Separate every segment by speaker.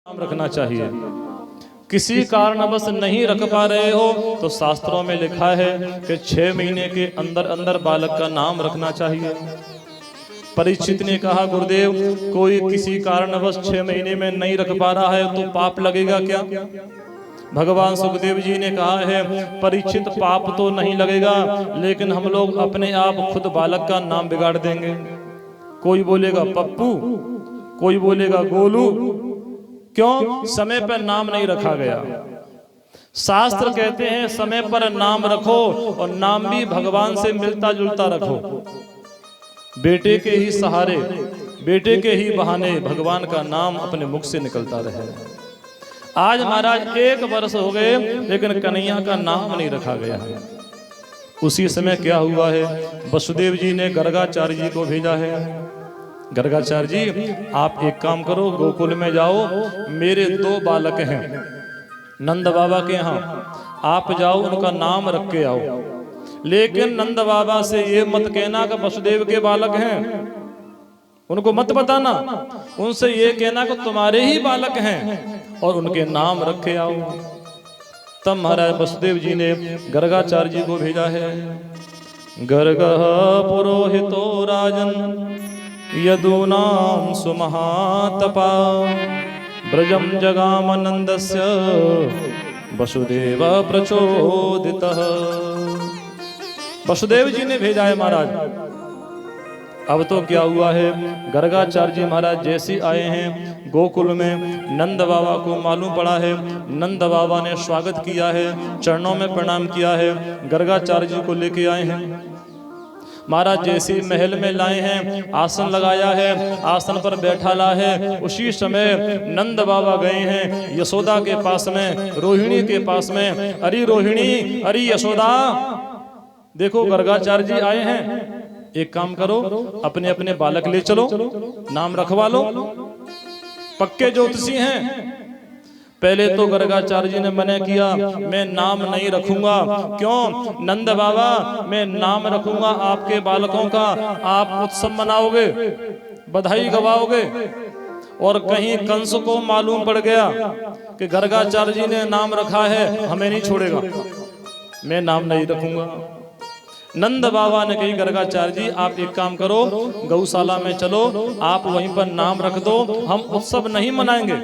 Speaker 1: नाम रखना चाहिए। किसी कारणवश नहीं रख पा रहे हो तो शास्त्रों में लिखा है कि 6 महीने के अंदर अंदर बालक का नाम रखना चाहिए। परीक्षित ने कहा, गुरुदेव कोई किसी कारणवश 6 महीने में नहीं रख पा रहा है तो पाप लगेगा क्या? भगवान सुखदेव जी ने कहा है, परीक्षित पाप तो नहीं लगेगा, लेकिन हम लोग अपने आप खुद बालक का नाम बिगाड़ देंगे। कोई बोलेगा पप्पू, कोई बोलेगा गोलू। क्यों? समय पर नाम नहीं रखा गया। शास्त्र कहते हैं समय पर नाम रखो और नाम भी भगवान से मिलता जुलता रखो। बेटे के ही सहारे, बेटे के ही बहाने भगवान का नाम अपने मुख से निकलता रहे। आज महाराज 1 वर्ष हो गए लेकिन कन्हैया का नाम नहीं रखा गया है। उसी समय क्या हुआ है, वसुदेव जी ने गर्गाचार्य जी को भेजा है। गर्गाचार्य जी आप एक काम करो, गोकुल में जाओ, मेरे 2 बालक हैं नंद बाबा के यहाँ, आप जाओ उनका नाम रख के आओ। लेकिन नंद बाबा से ये मत कहना कि वसुदेव के बालक हैं, उनको मत बताना। उनसे ये कहना कि तुम्हारे ही बालक हैं और उनके नाम रखे आओ। तब महाराज वसुदेव जी ने गर्गाचार्य जी को भेजा है। गर्गः पुरोहितो राजन यदूनां सुमहातपा ब्रजम जगामनंदस्य वसुदेव प्रचोदितः। वसुदेव जी ने भेजा है महाराज। अब तो क्या हुआ है, गर्गाचार्य जी महाराज जैसे आए हैं गोकुल में, नंद बाबा को मालूम पड़ा है। नंद बाबा ने स्वागत किया है, चरणों में प्रणाम किया है, गर्गाचार्य जी को लेके आए हैं। महाराज जैसे महल में लाए हैं, आसन लगाया है, आसन पर बैठा ला है। उसी समय नंद बाबा गए हैं यशोदा के पास में, रोहिणी के पास में। अरे रोहिणी, अरे यशोदा, देखो गर्गाचार्य जी आए हैं, एक काम करो अपने अपने बालक ले चलो, नाम रखवा लो, पक्के ज्योतिषी हैं। पहले तो गर्गाचार्य जी ने मना किया, मैं नाम नहीं रखूंगा। क्यों? नंद बाबा मैं नाम रखूंगा आपके बालकों का, आप उत्सव मनाओगे, बधाई गवाओगे। और कहीं कंस को मालूम पड़ गया कि गर्गाचार्य जी ने नाम रखा है, हमें नहीं छोड़ेगा, मैं नाम नहीं रखूंगा। नंद बाबा ने कही, गर्गाचार्य जी आप एक काम करो, गौशाला में चलो, आप वहीं पर नाम रख दो, हम उत्सव नहीं मनाएंगे,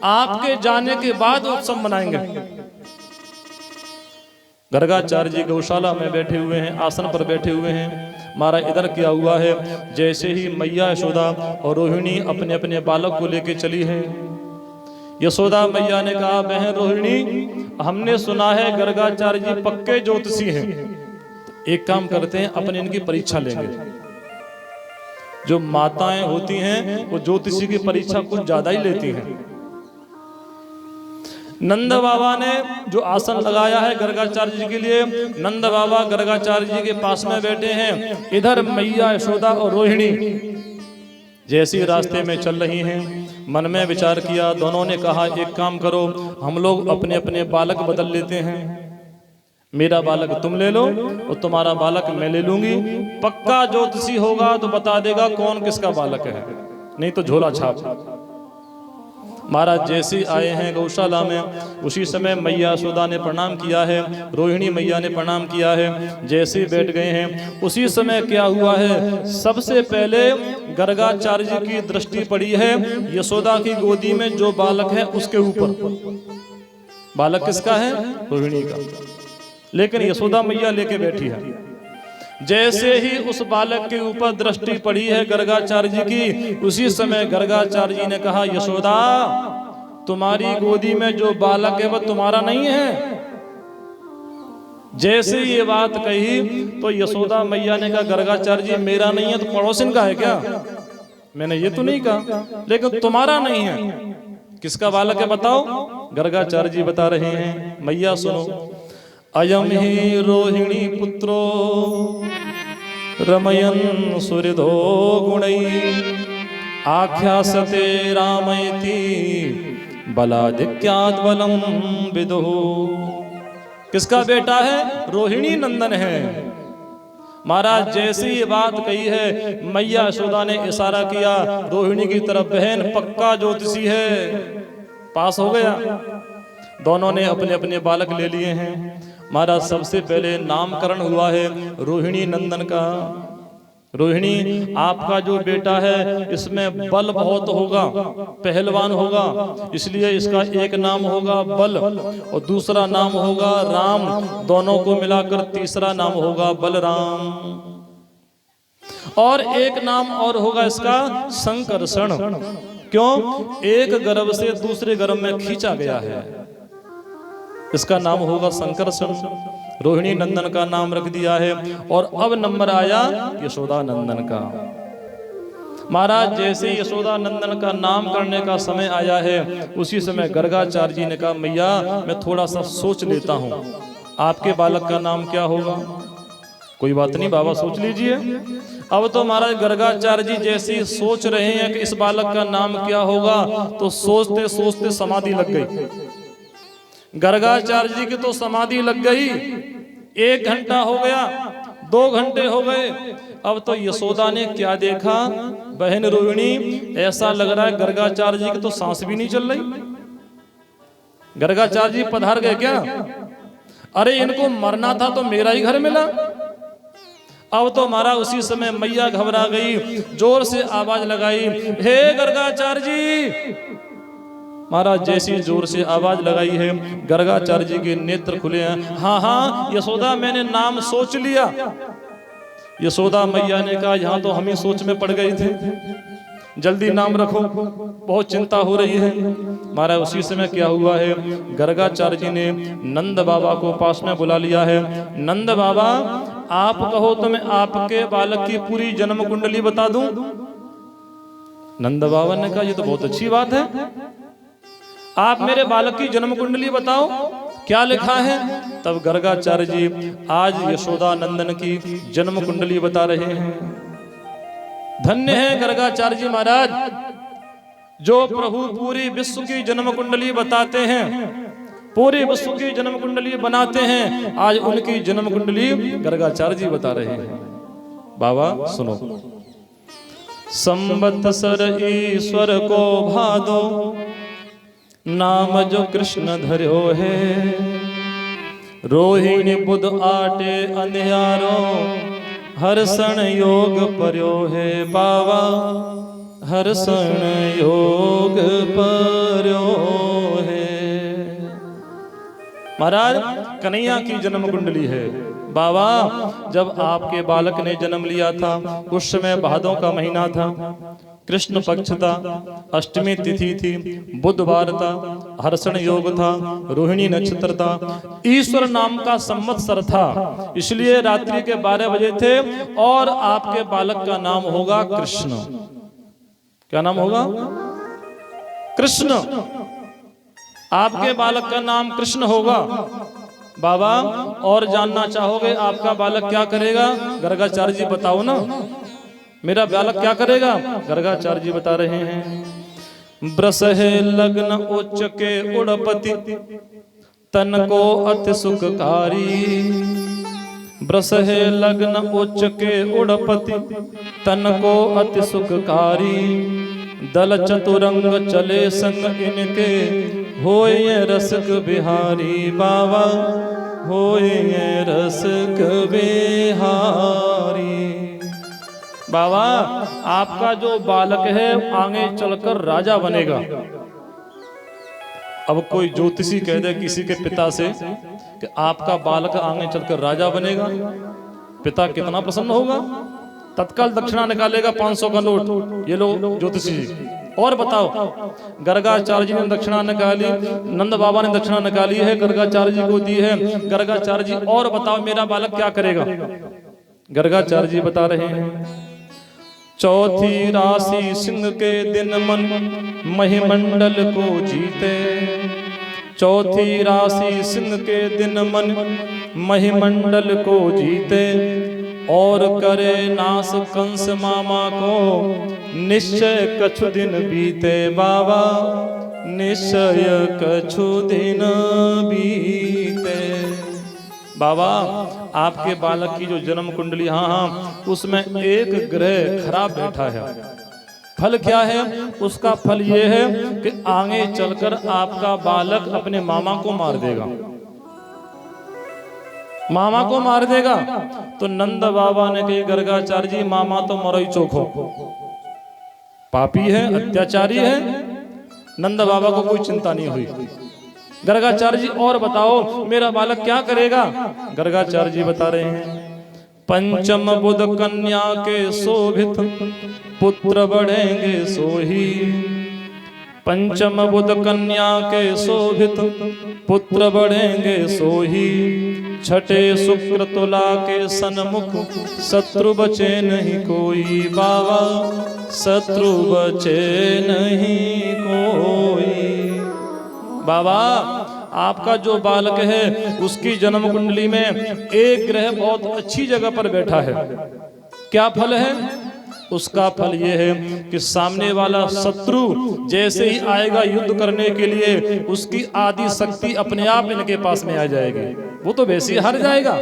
Speaker 1: आपके जाने के बाद उत्सव मनाएंगे। गर्गाचार्य जी गौशाला में बैठे हुए हैं, आसन पर बैठे हुए हैं। महाराज इधर क्या हुआ है, जैसे ही मैया यशोदा और रोहिणी अपने अपने बालक को लेके चली है। यशोदा मैया ने कहा, बहन रोहिणी, हमने सुना है गर्गाचार्य जी पक्के ज्योतिषी हैं, एक काम करते हैं अपन इनकी परीक्षा लेंगे। जो माताएं होती हैं वो ज्योतिषी की परीक्षा कुछ ज्यादा ही लेती हैं। नंद बाबा ने जो आसन लगाया है गर्गाचार्य जी के लिए, नंद बाबा गर्गाचार्य जी के पास में बैठे हैं। इधर मैया यशोदा और रोहिणी जैसी रास्ते में चल रही हैं। मन में विचार किया, दोनों ने कहा एक काम करो, हम लोग अपने अपने बालक बदल लेते हैं, मेरा बालक तुम ले लो और तुम्हारा बालक मैं ले लूंगी। पक्का ज्योतिषी होगा तो बता देगा कौन किसका बालक है, नहीं तो झोला छाप। महाराज जैसे आए हैं गौशाला में, उसी समय मैया यशोदा ने प्रणाम किया है, रोहिणी मैया ने प्रणाम किया है। जैसे बैठ गए हैं उसी समय क्या हुआ है, सबसे पहले गर्गाचार्य जी की दृष्टि पड़ी है यशोदा की गोदी में जो बालक है उसके ऊपर। बालक किसका है? रोहिणी का, लेकिन यशोदा मैया लेके बैठी है। जैसे ही उस बालक के ऊपर दृष्टि पड़ी है गर्गाचार्य जी की, उसी समय गर्गाचार्य जी ने कहा, यशोदा तुम्हारी गोदी में जो बालक है वह तुम्हारा नहीं है। जैसे ये बात कही तो यशोदा मैया ने कहा, गर्गाचार्य जी मेरा नहीं है तो पड़ोसिन का है क्या? मैंने ये तो नहीं कहा, लेकिन तुम्हारा नहीं है, किसका बालक है बताओ? गर्गाचार्य जी बता रहे हैं, मैया सुनो। अयम ही रोहिणी पुत्रो रमयन सुहृदो गुणै आख्यासते रामयति बलाधिक्यात् बलम विदुः। किसका बेटा है? रोहिणी नंदन है। महाराज जैसी ये बात कही है, मैया यशोदा ने इशारा किया रोहिणी की तरफ, बहन पक्का ज्योतिषी है, पास हो गया। दोनों ने अपने अपने बालक ले लिए हैं। महाराज सबसे पहले नामकरण हुआ है रोहिणी नंदन का। रोहिणी, आपका जो बेटा है इसमें बल बहुत होगा, पहलवान होगा, इसलिए इसका एक नाम होगा बल और दूसरा नाम होगा राम। दोनों को मिलाकर तीसरा नाम होगा बलराम। और एक नाम और होगा इसका संकर्षण। क्यों? एक गर्भ से दूसरे गर्भ में खींचा गया है, इसका नाम होगा संकर्षण। रोहिणी नंदन का नाम रख दिया है। और अब नंबर आया यशोदा नंदन का। महाराज जैसे यशोदा नंदन का नाम करने का समय आया है, उसी समय गर्गाचार्य जी ने कहा मैया मैं थोड़ा सा सोच लेता हूँ, आपके बालक का नाम क्या होगा? कोई बात नहीं बाबा, सोच लीजिए। अब तो महाराज गर्गाचार्य जी जैसे ही सोच रहे हैं कि इस बालक का नाम क्या होगा, तो सोचते सोचते समाधि लग गई। गर्गाचार्य जी की तो समाधि लग गई। 1 घंटा हो गया, 2 घंटे हो गए। अब तो यशोदा ने क्या देखा, बहन रोहिणी, ऐसा लग रहा है गर्गाचार्य जी की तो सांस भी नहीं चल रही। गर्गाचार्य जी पधार गए क्या? अरे इनको मरना था तो मेरा ही घर मिला। अब तो मारा उसी समय मैया घबरा गई, जोर से आवाज लगाई, हे गर्गाचार्य जी। महाराज जैसी जोर से आवाज लगाई है, गर्गाचार्य जी के नेत्र खुले हैं। हाँ हाँ यशोदा, मैंने नाम सोच लिया। यशोदा मैया ने कहा यहाँ तो हम ही सोच में पड़ गए थे, जल्दी नाम रखो, बहुत चिंता हो रही है। महाराज उसी समय क्या हुआ है, गर्गाचार्य जी ने नंद बाबा को पास में बुला लिया है। नंद बाबा आप कहो तो मैं आपके बालक की पूरी जन्म कुंडली बता दूं। नंद बाबा ने कहा ये तो बहुत अच्छी बात है, आप मेरे बालक की जन्म कुंडली बताओ, क्या लिखा है? तब गर्गाचार्य जी आज यशोदा नंदन की जन्म कुंडली बता रहे हैं। धन्य है गर्गाचार्य जी महाराज, जो प्रभु पूरी विश्व की जन्म कुंडली बताते हैं, पूरी विश्व की जन्म कुंडली बनाते हैं। आज उनकी जन्म कुंडली गर्गाचार्य जी बता रहे हैं। बाबा सुनो। संवत्सर ईश्वर को भादो, नाम जो कृष्ण धर्यो है, रोहिणी बुध आटे अंधियारो, हर्षण योग पर्यो है। बाबा हर्षण योग पर्यो है। महाराज कन्हैया की जन्म कुंडली है। बाबा जब आपके बालक ने जन्म लिया था उस समय भादों का महीना था, कृष्ण पक्ष था, अष्टमी तिथि थी, बुधवार था, हर्षण योग था, रोहिणी नक्षत्र था, ईश्वर नाम का संवत्सर था, इसलिए रात्रि के 12 बजे थे। और आपके बालक का नाम होगा कृष्ण। क्या नाम होगा? कृष्ण। आपके बालक का नाम कृष्ण होगा। बाबा और जानना चाहोगे आपका बालक क्या करेगा? गर्गाचार्य जी बताओ ना, मेरा बालक क्या करेगा? गर्गाचार्य जी बता रहे हैं। ब्रस है लग्न उच्च के उड़पति, तन को अति सुखकारी। ब्रस है लग्न उच्च के उड़पति, तन को अति सुखकारी। दल चतुरंग चले संग इनके, होए रसक बिहारी। बाबा होए रसक बिहारी। बाबा आपका जो बालक है आगे चलकर राजा बनेगा। अब कोई ज्योतिषी कह दे किसी के पिता से कि आपका बालक आगे चलकर राजा बनेगा, पिता कितना प्रसन्न होगा, तत्काल दक्षिणा निकालेगा 500 का नोट। ये लो ज्योतिषी जी। और बताओ, गर्गाचार्य जी ने दक्षिणा निकाली, नंद बाबा ने दक्षिणा निकाली है, गर्गाचार्य जी को दी है। गर्गाचार्य जी और बताओ मेरा बालक क्या करेगा? गर्गाचार्य जी बता रहे हैं। चौथी राशि सिंह के दिन मन, महिमंडल को जीते। चौथी राशि सिंह के दिन मन, महिमंडल को जीते। और करे नाश कंस मामा को, निश्चय कछु दिन बीते। बाबा निश्चय कछु दिन बीते। बाबा आपके बालक की जो जन्म कुंडली, हाँ उसमें एक ग्रह खराब बैठा है, फल क्या है? उसका फल ये है कि आगे चलकर आपका बालक अपने मामा को मार देगा, मामा को मार देगा। तो नंद बाबा ने कही गर्गाचार्य जी मामा तो मरोई चोखो, पापी है, अत्याचारी है। नंद बाबा को कोई चिंता नहीं हुई। गर्गाचार्य जी और बताओ मेरा बालक क्या करेगा? गर्गाचार्य जी बता रहे हैं, पंचम बुध कन्या के शोभित पुत्र बढ़ेंगे सोही, पंचम बुध कन्या के शोभित पुत्र बढ़ेंगे सोही, छठे शुक्र तुला के सन्मुख शत्रु बचे नहीं कोई, बाबा शत्रु बचे नहीं कोई। बाबा आपका जो बालक है उसकी जन्म कुंडली में एक ग्रह बहुत अच्छी जगह पर बैठा है। क्या फल है? उसका फल ये है कि सामने वाला शत्रु जैसे ही आएगा युद्ध करने के लिए, उसकी आदि शक्ति अपने आप इनके पास में आ जाएगी, वो तो वैसे ही हार जाएगा।